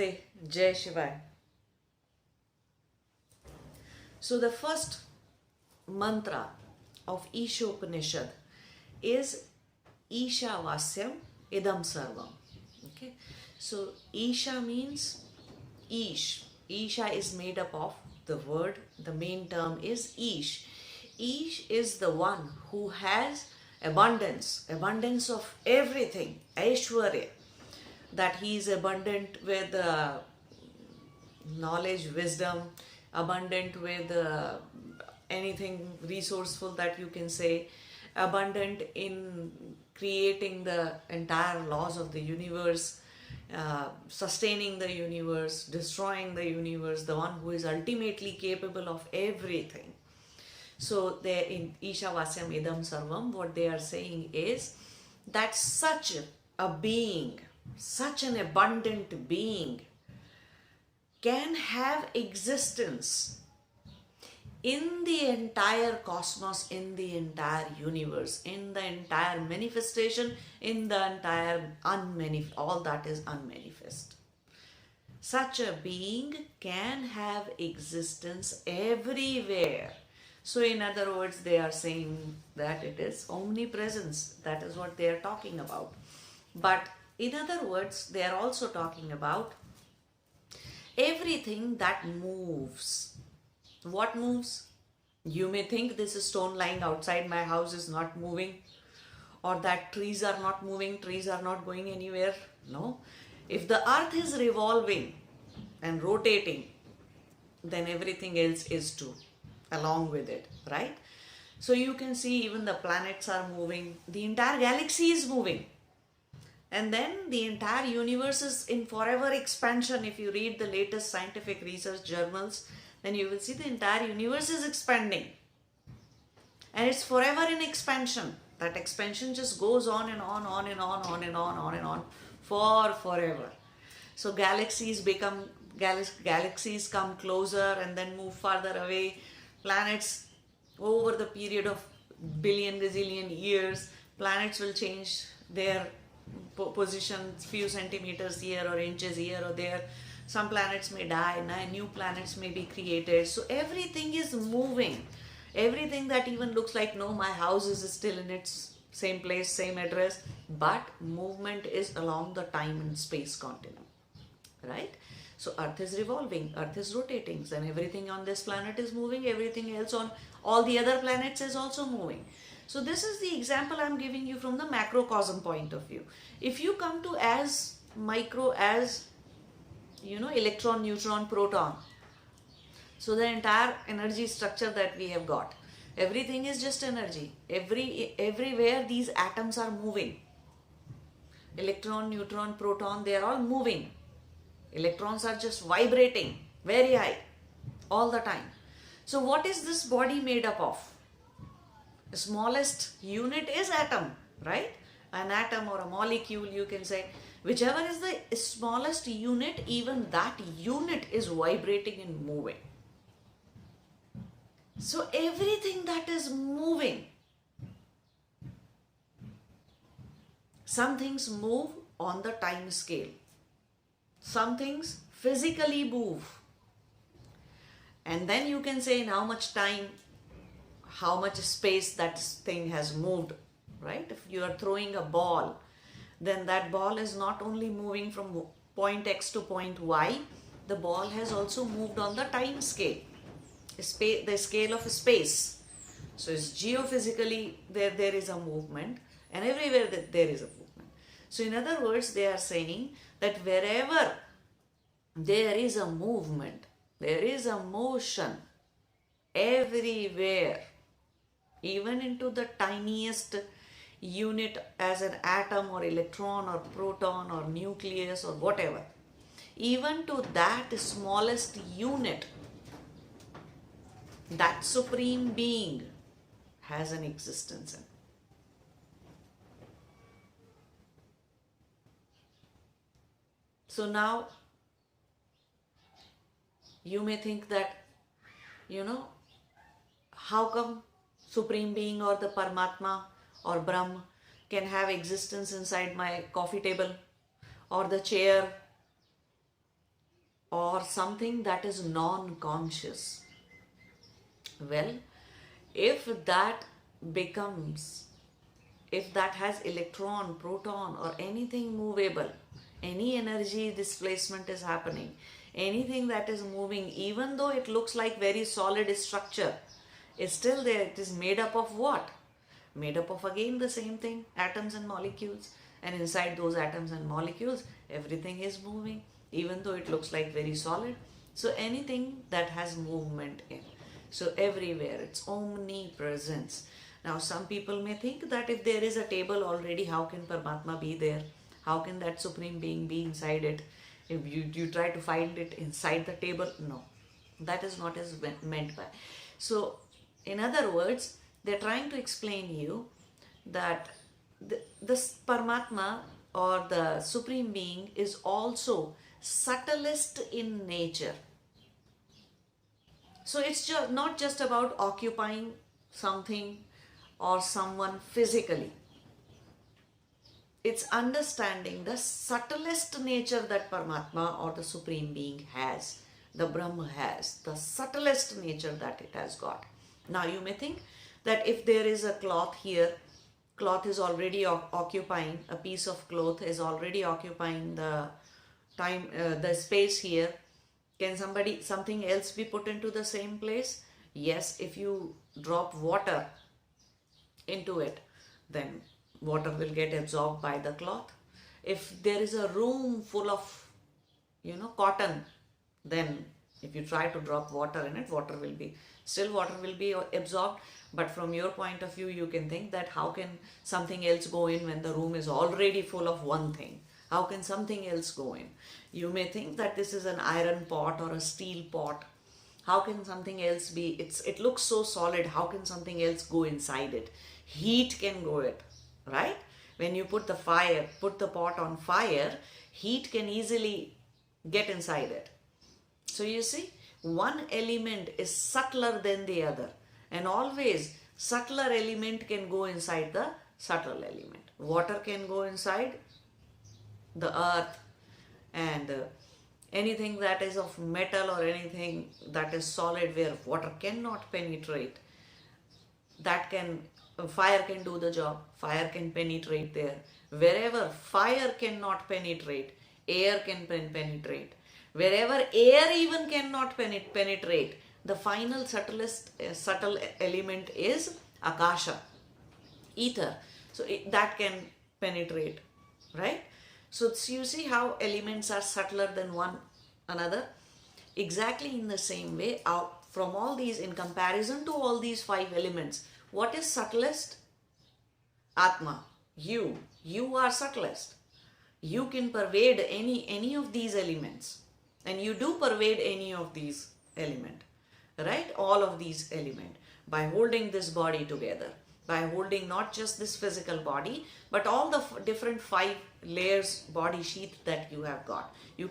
Namaste, Jai Shivaya. So the first mantra of Ishopanishad is Ishavasyam Idam Sarvam. Okay, so Isha means Ish. Isha is made up of the word, the main term is Ish. Ish is the one who has abundance of everything, Aishwarya, that he is abundant with knowledge, wisdom, abundant with anything resourceful that you can say, abundant in creating the entire laws of the universe, sustaining the universe, destroying the universe, the one who is ultimately capable of everything. So there in Ishavasyam Idam Sarvam, what they are saying is that such a being, such an abundant being can have existence in the entire cosmos, in the entire universe, in the entire manifestation, in the entire all that is unmanifest. Such a being can have existence everywhere. So in other words, they are saying that it is omnipresence. That is what they are talking about. But in other words, they are also talking about everything that moves. What moves? You may think this stone lying outside my house is not moving, or that trees are not moving, trees are not going anywhere. No. If the earth is revolving and rotating, then everything else is too, along with it, right? So you can see even the planets are moving, the entire galaxy is moving. And then the entire universe is in forever expansion. If you read the latest scientific research journals, then you will see the entire universe is expanding. And it's forever in expansion. That expansion just goes on and on and on for forever. So galaxies come closer and then move farther away. Planets, over the period of gazillion years, planets will change their position few centimeters here or inches here or there. Some planets may die, new planets may be created. So everything is moving. Everything that even looks like, no, my house is still in its same place, same address, but movement is along the time and space continuum, right? So earth is revolving, earth is rotating, and everything on this planet is moving, everything else on all the other planets is also moving. So this is the example I'm giving you from the macrocosm point of view. If you come to as micro as, electron, neutron, proton, so the entire energy structure that we have got, everything is just energy. Everywhere these atoms are moving. Electron, neutron, proton, they are all moving. Electrons are just vibrating very high all the time. So what is this body made up of? The smallest unit is atom, right? An atom or a molecule, you can say. Whichever is the smallest unit, even that unit is vibrating and moving. So everything that is moving, some things move on the time scale. Some things physically move. And then you can say in how much time, how much space that thing has moved, right? If you are throwing a ball, then that ball is not only moving from point X to point Y, the ball has also moved on the time scale, the scale of space. So it's geophysically there is a movement, and everywhere there is a movement. So in other words, they are saying that wherever there is a movement, there is a motion, everywhere, even into the tiniest unit as an atom or electron or proton or nucleus or whatever, even to that smallest unit, that supreme being has an existence in. So now you may think that, how come Supreme Being or the Paramatma or Brahm can have existence inside my coffee table or the chair or something that is non-conscious. Well, if that becomes, if that has electron, proton, or anything movable, any energy displacement is happening, anything that is moving, even though it looks like very solid structure, is still there. It is made up of what? Made up of again the same thing, atoms and molecules. And inside those atoms and molecules, everything is moving, even though it looks like very solid. So anything that has movement in. So everywhere, it's omnipresence. Now some people may think that if there is a table already, how can Paramatma be there? How can that Supreme Being be inside it? If you try to find it inside the table, no. That is not as meant by. So in other words, they're trying to explain you that this Paramatma or the Supreme Being is also subtlest in nature. So it's just not just about occupying something or someone physically. It's understanding the subtlest nature that Paramatma or the Supreme Being has, the Brahma has, the subtlest nature that it has got. Now you may think that if there is a cloth here, cloth is already occupying, a piece of cloth is already occupying the time, the space here. Can something else be put into the same place? Yes, if you drop water into it, then water will get absorbed by the cloth. If there is a room full of, cotton, then if you try to drop water in it, water will be absorbed. But from your point of view, you can think that how can something else go in when the room is already full of one thing? How can something else go in? You may think that this is an iron pot or a steel pot. How can something else be? It looks so solid. How can something else go inside it? Heat can go it, right? When you put the pot on fire, heat can easily get inside it. So you see, one element is subtler than the other. And always subtler element can go inside the subtle element. Water can go inside the earth, and anything that is of metal or anything that is solid where water cannot penetrate, fire can do the job. Fire can penetrate there. Wherever fire cannot penetrate, air can penetrate. Wherever air even cannot penetrate, the final subtle element is akasha, ether. So that can penetrate, right? So you see how elements are subtler than one another. Exactly in the same way, from all these, in comparison to all these 5 elements, what is subtlest? Atma, you are subtlest. You can pervade any of these elements, and you do pervade any of these elements, right? All of these elements, by holding this body together, by holding not just this physical body, but all the different 5 layers, body sheath that you have got. You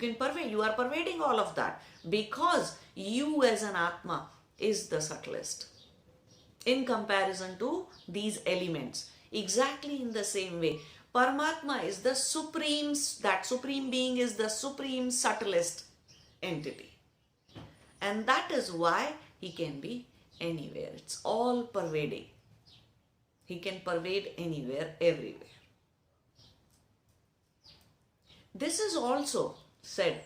are pervading all of that, because you as an Atma is the subtlest in comparison to these elements. Exactly in the same way, Paramatma is the supreme, that Supreme Being is the supreme subtlest entity. And that is why he can be anywhere. It's all pervading. He can pervade anywhere, everywhere. This is also said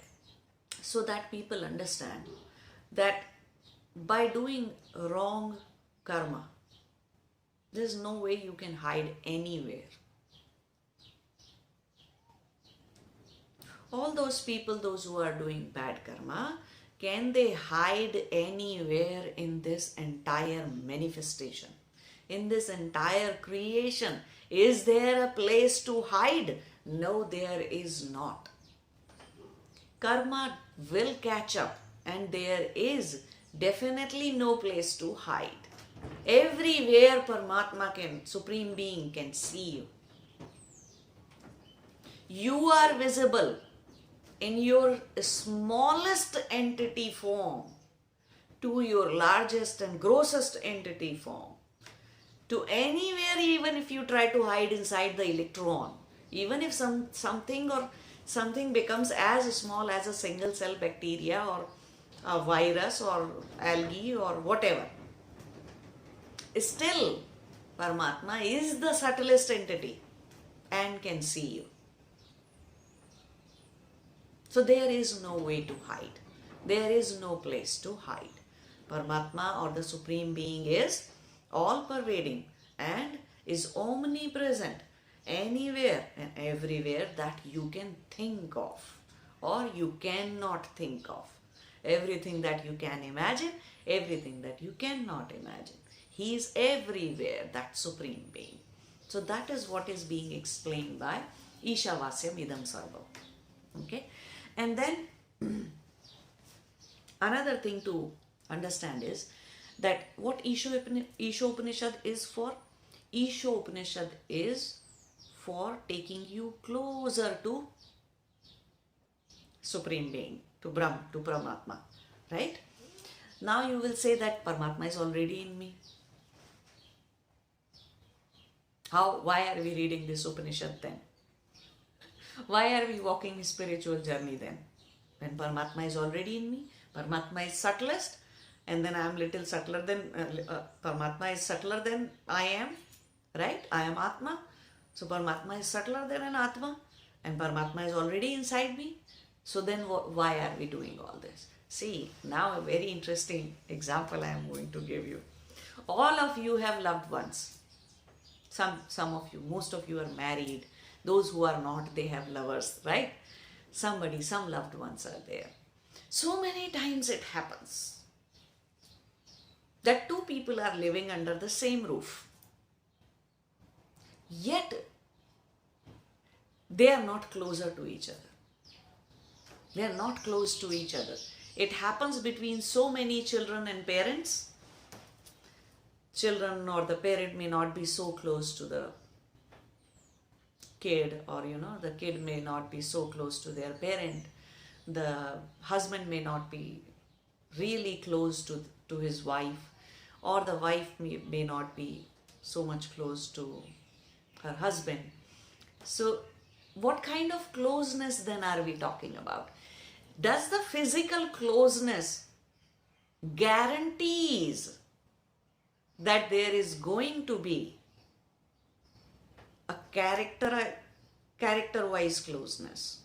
so that people understand that by doing wrong karma, there's no way you can hide anywhere. All those people, those who are doing bad karma, can they hide anywhere in this entire manifestation? In this entire creation, is there a place to hide? No, there is not. Karma will catch up, and there is definitely no place to hide. Everywhere Paramatma Supreme Being can see you. You are visible in your smallest entity form to your largest and grossest entity form. To anywhere, even if you try to hide inside the electron, even if something or something becomes as small as a single cell bacteria or a virus or algae or whatever, still Paramatma is the subtlest entity and can see you. So there is no way to hide. There is no place to hide. Paramatma or the Supreme Being is all pervading and is omnipresent anywhere and everywhere that you can think of or you cannot think of. Everything that you can imagine, everything that you cannot imagine. He is everywhere, that Supreme Being. So that is what is being explained by Ishavasyam Idam Sarvam. Okay? And then another thing to understand is that what Isha Upanishad is for. Isha Upanishad is for taking you closer to Supreme Being, to Brahm, to Paramatma, right? Now you will say that Paramatma is already in me. Why are we reading this Upanishad then? Why are we walking a spiritual journey then? When Paramatma is already in me, Paramatma is subtlest, and then I am little subtler than, Paramatma is subtler than I am, right? I am Atma. So Paramatma is subtler than an Atma, and Paramatma is already inside me. So then why are we doing all this? See, now a very interesting example I am going to give you. All of you have loved ones. Some of you, most of you are married. Those who are not, they have lovers, right? Some loved ones are there. So many times it happens that two people are living under the same roof. Yet, they are not closer to each other. They are not close to each other. It happens between so many children and parents. Children or the parent may not be so close to the kid, or the kid may not be so close to their parent. The husband may not be really close to his wife, or the wife may not be so much close to her husband. So what kind of closeness then are we talking about? Does the physical closeness guarantees that there is going to be a character-wise closeness,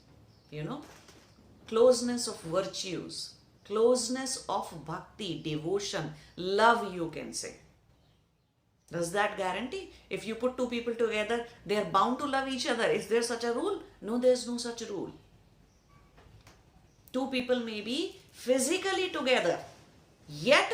closeness of virtues, closeness of bhakti, devotion, love, you can say. Does that guarantee? If you put two people together, they are bound to love each other. Is there such a rule? No, there is no such rule. Two people may be physically together, yet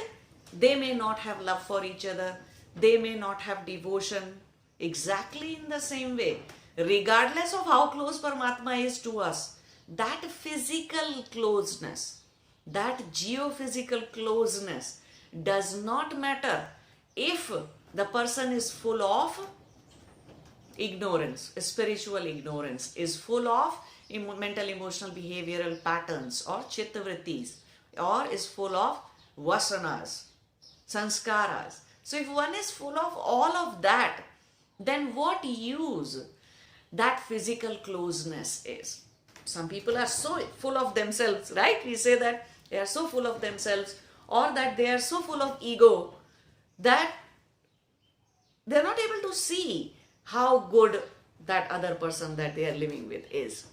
they may not have love for each other. They may not have devotion. Exactly in the same way, regardless of how close Paramatma is to us, that physical closeness, that geophysical closeness does not matter if the person is full of ignorance, spiritual ignorance, is full of mental, emotional, behavioral patterns or chittavrittis, or is full of vasanas, sanskaras. So if one is full of all of that, then what use that physical closeness is? Some people are so full of themselves, right? We say that they are so full of themselves, or that they are so full of ego that they are not able to see how good that other person that they are living with is,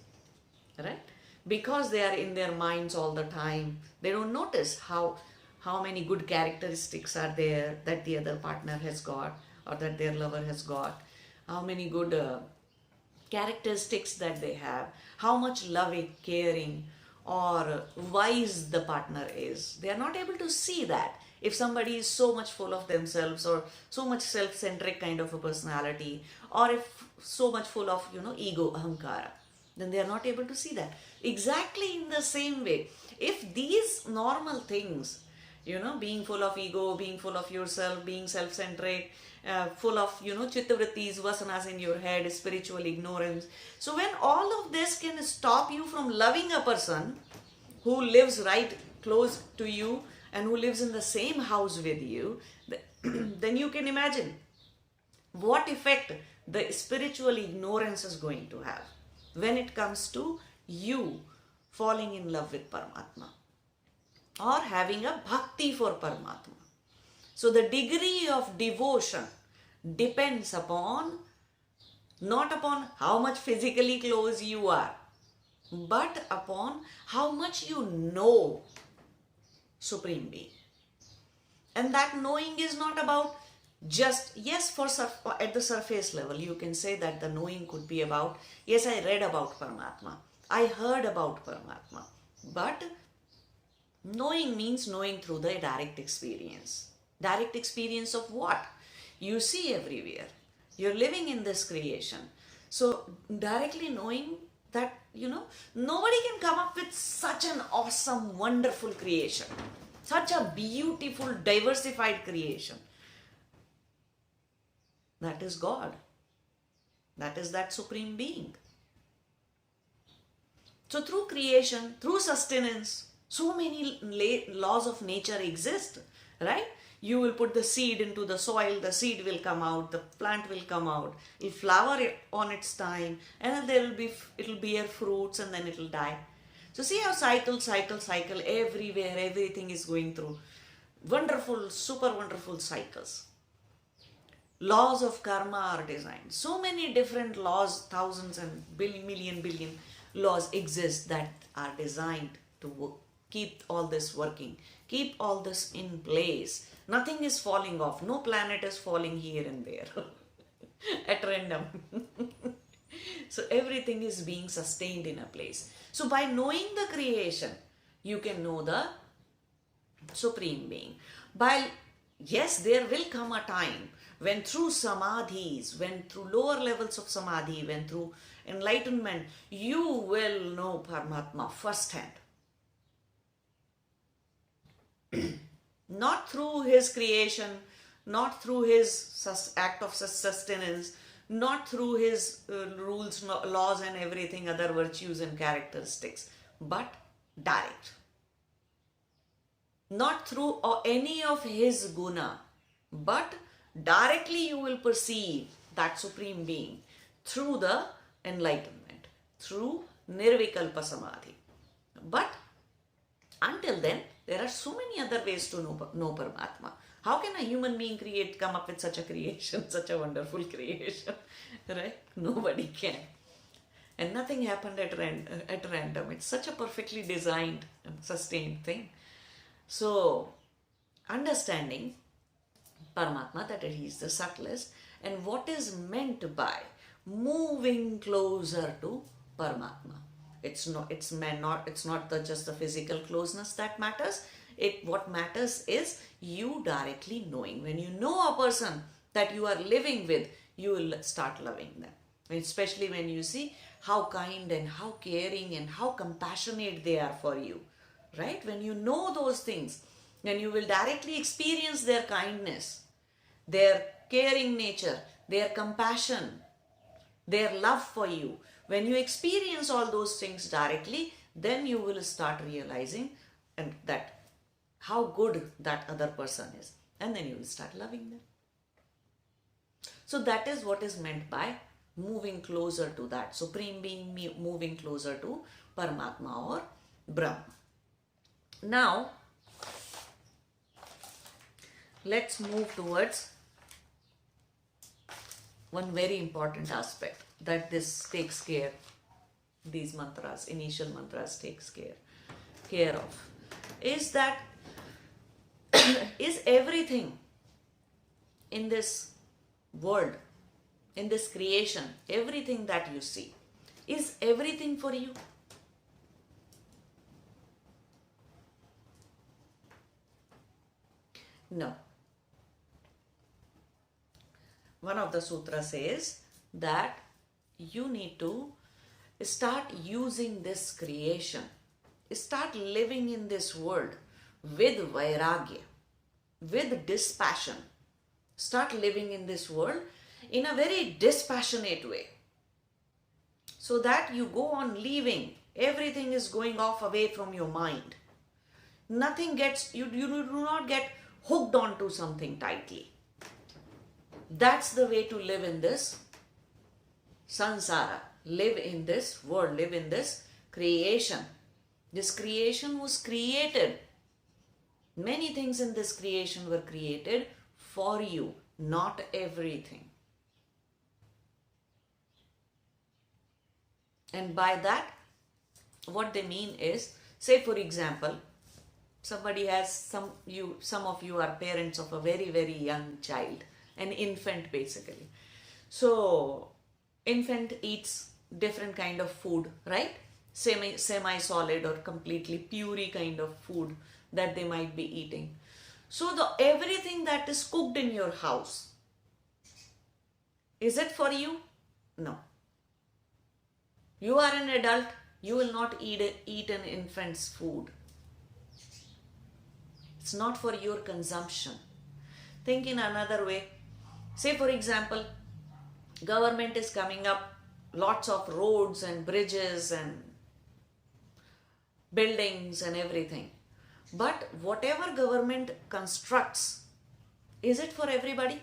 right? Because they are in their minds all the time, they don't notice how many good characteristics are there that the other partner has got, or that their lover has got, how many good characteristics that they have, how much loving, caring, or wise the partner is. They are not able to see that. If somebody is so much full of themselves, or so much self-centric kind of a personality, or if so much full of, ego, ahankara, then they are not able to see that. Exactly in the same way, if these normal things, being full of ego, being full of yourself, being self-centric, full of, chittavrittis, vasanas in your head, spiritual ignorance. So when all of this can stop you from loving a person who lives right close to you and who lives in the same house with you, then you can imagine what effect the spiritual ignorance is going to have when it comes to you falling in love with Paramatma or having a bhakti for Paramatma. So the degree of devotion depends upon, not upon how much physically close you are, but upon how much you know Supreme Being. And that knowing is not about just, yes, at the surface level, you can say that the knowing could be about, yes, I read about Paramatma, I heard about Paramatma. But knowing means knowing through the direct experience. Direct experience of what? You see everywhere. You're living in this creation. So directly knowing that, nobody can come up with such an awesome, wonderful creation. Such a beautiful, diversified creation. That is God. That is that Supreme Being. So through creation, through sustenance, so many laws of nature exist, right? You will put the seed into the soil, the seed will come out, the plant will come out, it will flower on its time, and then it will bear fruits, and then it will die. So see how cycle, everywhere, everything is going through wonderful, super wonderful cycles. Laws of karma are designed. So many different laws, thousands and billion laws exist that are designed to keep all this working, keep all this in place. Nothing is falling off. No planet is falling here and there at random. So everything is being sustained in a place. So by knowing the creation, you can know the Supreme Being. Yes, there will come a time when through samadhis, when through lower levels of samadhi, when through enlightenment, you will know Paramatma firsthand. Not through his creation, not through his act of sustenance, not through his rules, laws and everything, other virtues and characteristics, but direct. Not through any of his guna, but directly you will perceive that Supreme Being through the enlightenment, through Nirvikalpa Samadhi. But until then, there are so many other ways to know Paramatma. How can a human being come up with such a creation, such a wonderful creation, right? Nobody can. And nothing happened at random. It's such a perfectly designed and sustained thing. So, understanding Paramatma, that he is the subtlest, and what is meant by moving closer to Paramatma. It's not just the physical closeness that matters. What matters is you directly knowing. When you know a person that you are living with, you will start loving them. Especially when you see how kind and how caring and how compassionate they are for you. Right? When you know those things, then you will directly experience their kindness, their caring nature, their compassion, their love for you. When you experience all those things directly, then you will start realizing that how good that other person is. And then you will start loving them. So that is what is meant by moving closer to that Supreme Being, moving closer to Paramatma or Brahma. Now, let's move towards one very important aspect that this takes care, these mantras, initial mantras takes care of, is that is everything in this world, in this creation, everything that you see, is everything for you? No. One of the sutras says that you need to start using this creation, start living in this world with vairagya, with dispassion. Start living in this world in a very dispassionate way, so that you go on living, everything is going off away from your mind. Nothing gets, you do not get hooked onto something tightly. That's the way to live in this samsara, live in this world, live in this creation. This creation was created. Many things in this creation were created for you, not everything. And by that, what they mean is, say for example, somebody has some of you are parents of a very, very young child, an infant basically. So infant eats different kind of food, right? Semi solid or completely puree kind of food that they might be eating. So everything that is cooked in your house, is it for you? No. You are an adult, you will not eat an infant's food. It's not for your consumption. Think in another way. Say for example, government is coming up lots of roads and bridges and buildings and everything. But whatever government constructs, is it for everybody?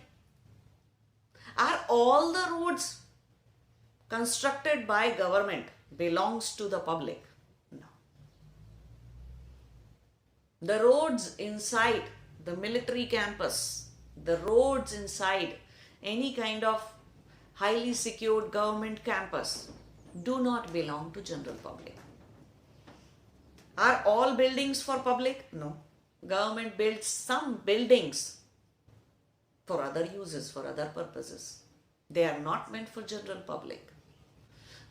Are all the roads constructed by government belongs to the public? No. The roads inside the military campus, the roads inside any kind of highly secured government campus do not belong to general public. Are all buildings for public? No. Government builds some buildings for other uses, for other purposes. They are not meant for general public.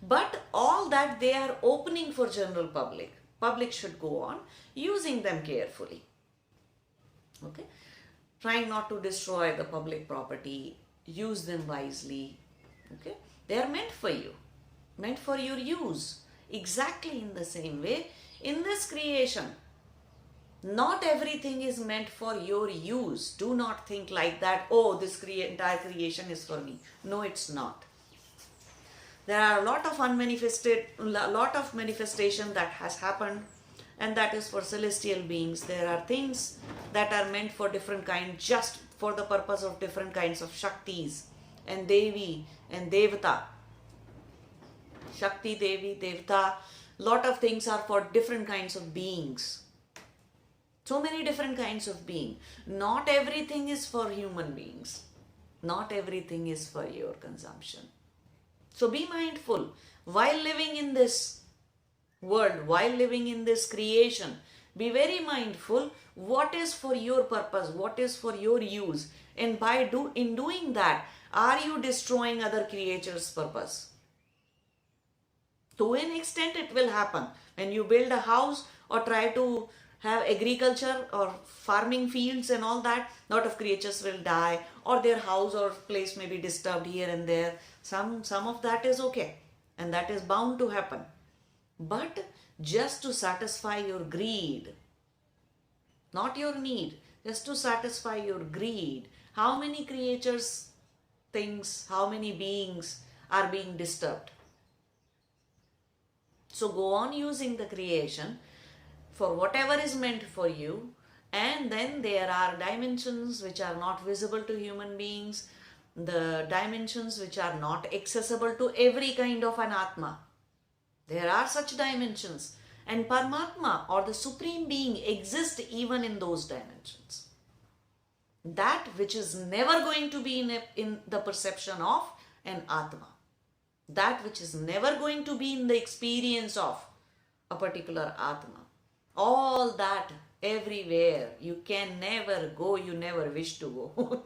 But all that they are opening for general public, public should go on using them carefully. Okay? Trying not to destroy the public property, use them wisely. Okay? They are meant for you, meant for your use. Exactly in the same way, in this creation, not everything is meant for your use. Do not think like that, oh, this entire creation is for me. No, it's not. There are a lot of manifestation that has happened, and that is for celestial beings. There are things that are meant for different kinds, just for the purpose of different kinds of Shaktis and Devi and Devata. Shakti, Devi, Devata, lot of things are for different kinds of beings. So many different kinds of being. Not everything is for human beings. Not everything is for your consumption. So be mindful while living in this world, while living in this creation. Be very mindful what is for your purpose, what is for your use. And in doing that, are you destroying other creatures' purpose? To an extent it will happen. When you build a house or try to have agriculture or farming fields and all that, lot of creatures will die, or their house or place may be disturbed here and there. Some of that is okay, and that is bound to happen. But just to satisfy your greed, not your need, just to satisfy your greed, how many creatures, things, how many beings are being disturbed? So go on using the creation for whatever is meant for you, and then there are dimensions which are not visible to human beings, the dimensions which are not accessible to every kind of an Atma. There are such dimensions, and Paramatma or the Supreme Being exists even in those dimensions. That which is never going to be in the perception of an Atma. That which is never going to be in the experience of a particular Atma. All that, everywhere, you can never go, you never wish to go.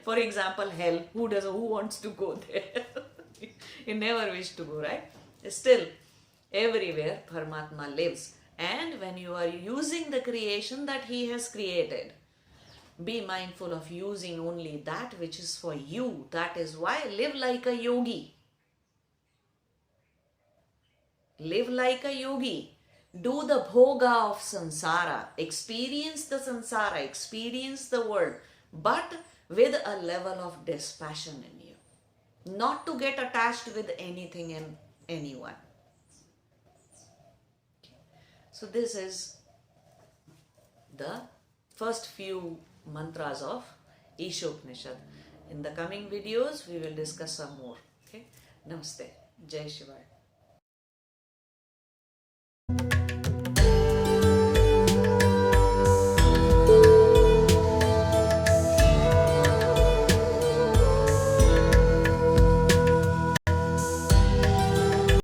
For example, hell, who wants to go there? You never wish to go, right? Still, everywhere Paramatma lives. And when you are using the creation that He has created, be mindful of using only that which is for you. That is why live like a yogi. Live like a yogi. Do the bhoga of samsara. Experience the samsara, experience the world, but with a level of dispassion in you. Not to get attached with anything and anyone. So this is the first few mantras of Ishopanishad. In the coming videos, we will discuss some more. Okay? Namaste. Jai Shivaya. you.